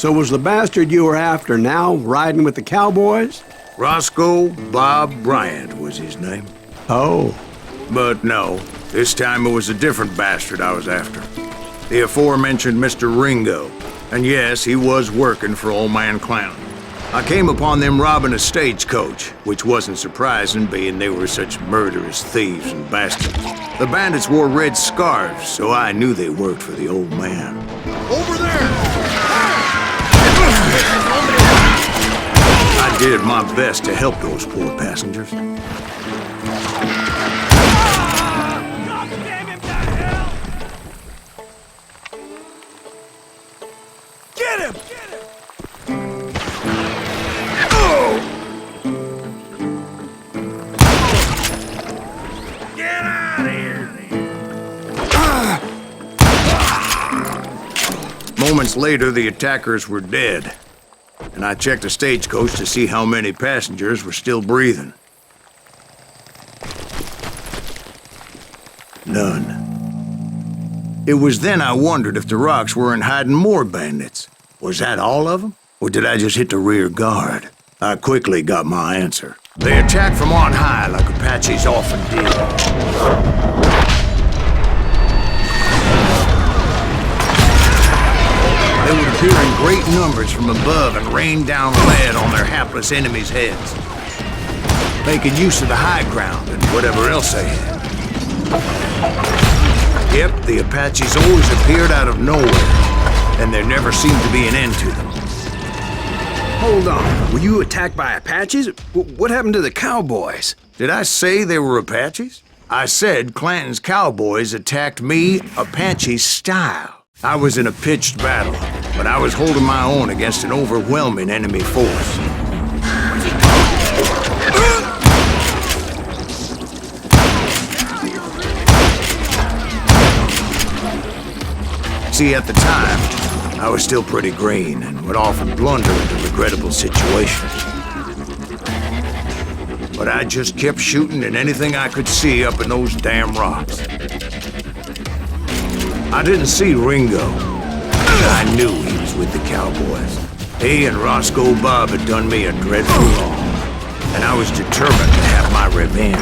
So was the bastard you were after now riding with the cowboys? Roscoe Bob Bryant was his name. Oh. But no, this time it was a different bastard I was after. The aforementioned Mr. Ringo. And yes, he was working for Old Man Clown. I came upon them robbing a stagecoach, which wasn't surprising, being they were such murderous thieves and bastards. The bandits wore red scarves, so I knew they worked for the old man. Over there! I did my best to help those poor passengers. Get him! Get out of here! Moments later, the attackers were dead, and I checked the stagecoach to see how many passengers were still breathing. None. It was then I wondered if the rocks weren't hiding more bandits. Was that all of them? Or did I just hit the rear guard? I quickly got my answer. They attacked from on high like Apaches often did. They would appear in great numbers from above and rain down lead on their hapless enemies' heads, making use of the high ground and whatever else they had. Yep, the Apaches always appeared out of nowhere, and there never seemed to be an end to them. Hold on, were you attacked by Apaches? What happened to the cowboys? Did I say they were Apaches? I said Clanton's cowboys attacked me Apache style. I was in a pitched battle, but I was holding my own against an overwhelming enemy force. See, at the time, I was still pretty green and would often blunder into regrettable situations. But I just kept shooting at anything I could see up in those damn rocks. I didn't see Ringo, but I knew he was with the cowboys. He and Roscoe Bob had done me a dreadful wrong, and I was determined to have my revenge.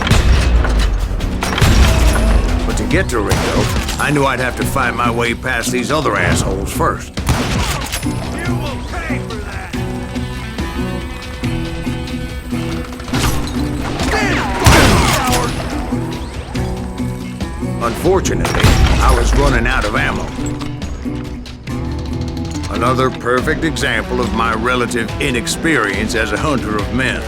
But to get to Ringo, I knew I'd have to fight my way past these other assholes first. You will pay for that! Unfortunately, I was running out of ammo. Another perfect example of my relative inexperience as a hunter of men.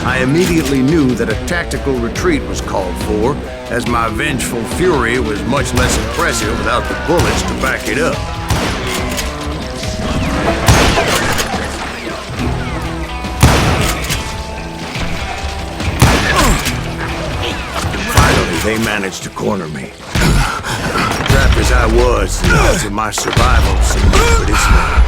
I immediately knew that a tactical retreat was called for, as my vengeful fury was much less impressive without the bullets to back it up. Finally, they managed to corner me. Trapped as I was, the odds of my survival seemed pretty slim.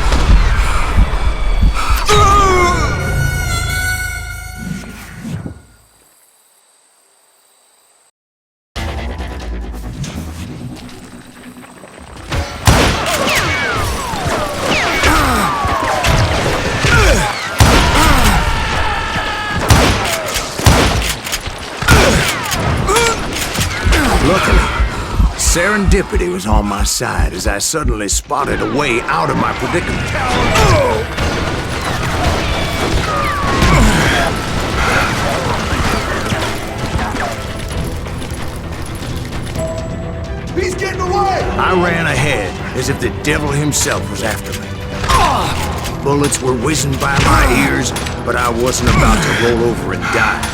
Luckily, serendipity was on my side as I suddenly spotted a way out of my predicament. He's getting away! I ran ahead as if the devil himself was after me. Bullets were whizzing by my ears, but I wasn't about to roll over and die.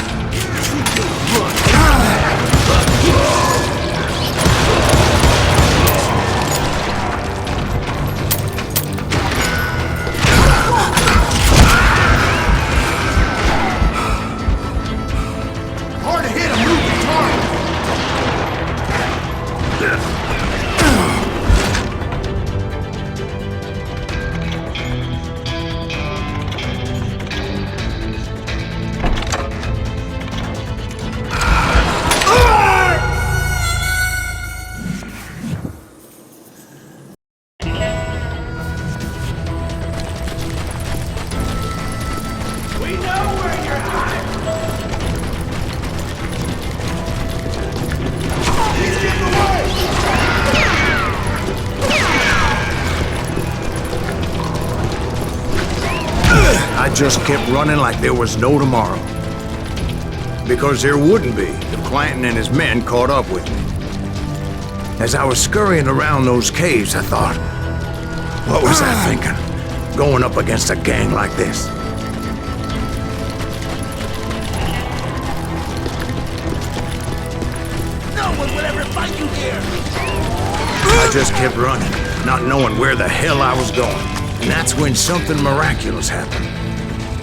Hard to hit a moving target! just kept running like there was no tomorrow. Because there wouldn't be if Clanton and his men caught up with me. As I was scurrying around those caves, I thought, what was I thinking? Going up against a gang like this? No one will ever fight you here! I just kept running, not knowing where the hell I was going. And that's when something miraculous happened.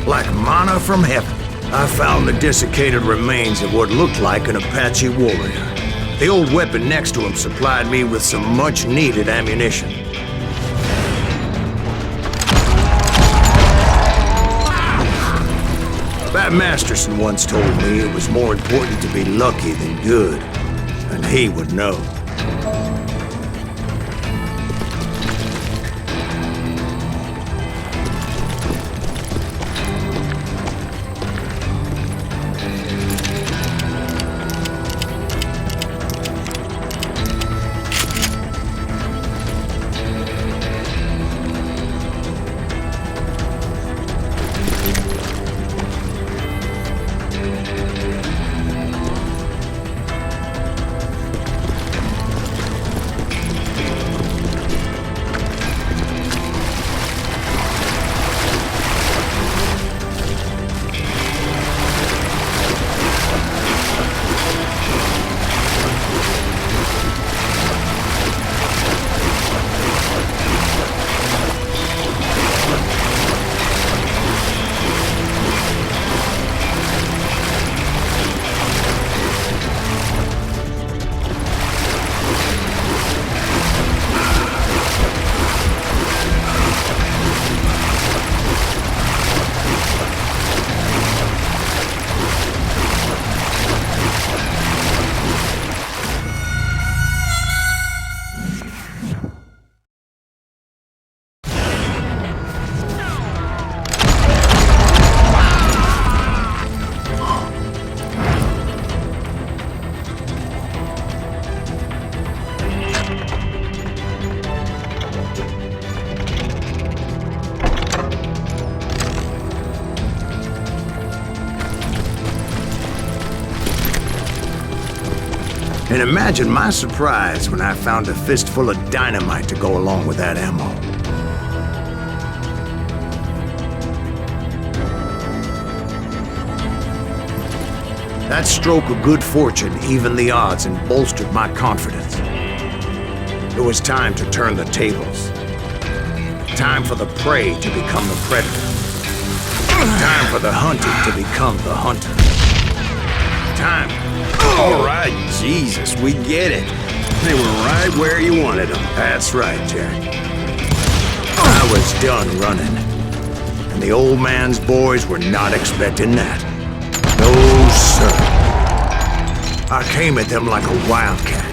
Like manna from heaven, I found the desiccated remains of what looked like an Apache warrior. The old weapon next to him supplied me with some much-needed ammunition. Bat Masterson once told me it was more important to be lucky than good, and he would know. And imagine my surprise when I found a fistful of dynamite to go along with that ammo. That stroke of good fortune evened the odds and bolstered my confidence. It was time to turn the tables. Time for the prey to become the predator. Time for the hunted to become the hunter. Time. All right, Jesus, we get it. They were right where you wanted them. That's right, Jack. I was done running. And the old man's boys were not expecting that. No, sir. I came at them like a wildcat.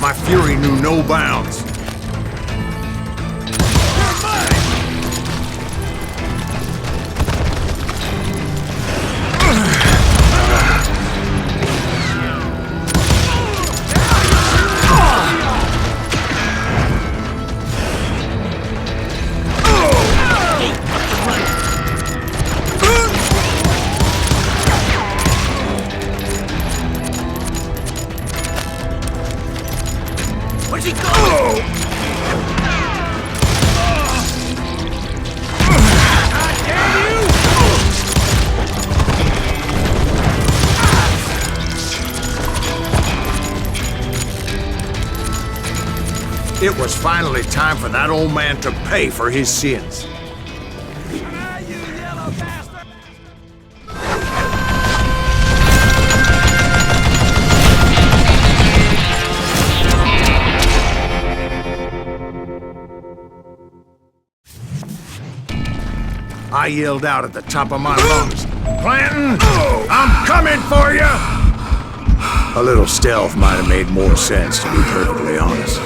My fury knew no bounds. Where's he going? It was finally time for that old man to pay for his sins. Ah, you yellow bastard! I yelled out at the top of my lungs, "Clanton, I'm coming for you!" A little stealth might have made more sense, to be perfectly honest.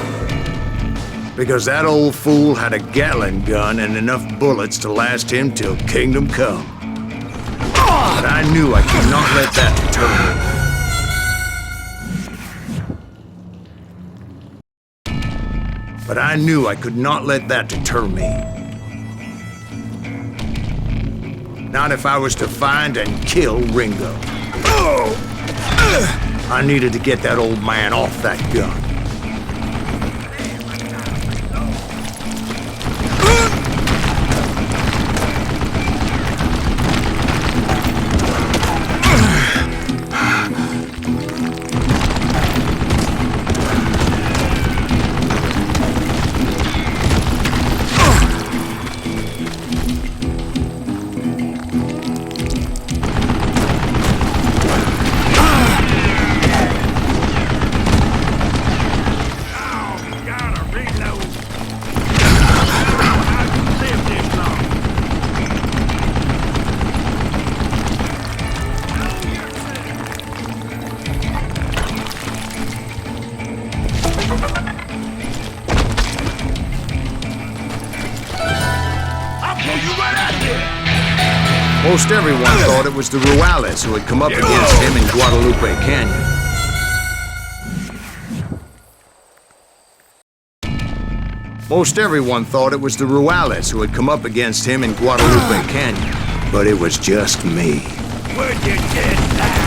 Because that old fool had a Gatling gun and enough bullets to last him till kingdom come. But I knew I could not let that deter me. But I knew I could not let that deter me. Not if I was to find and kill Ringo. I needed to get that old man off that gun. Most everyone thought it was the Juarez who had come up against him in Guadalupe Canyon. Most everyone thought it was the Juarez who had come up against him in Guadalupe Canyon. But it was just me. Where'd you get that?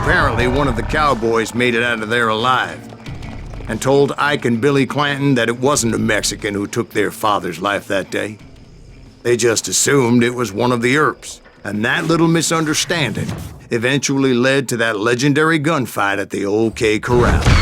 Apparently, one of the cowboys made it out of there alive and told Ike and Billy Clanton that it wasn't a Mexican who took their father's life that day. They just assumed it was one of the Earps, and that little misunderstanding eventually led to that legendary gunfight at the OK Corral.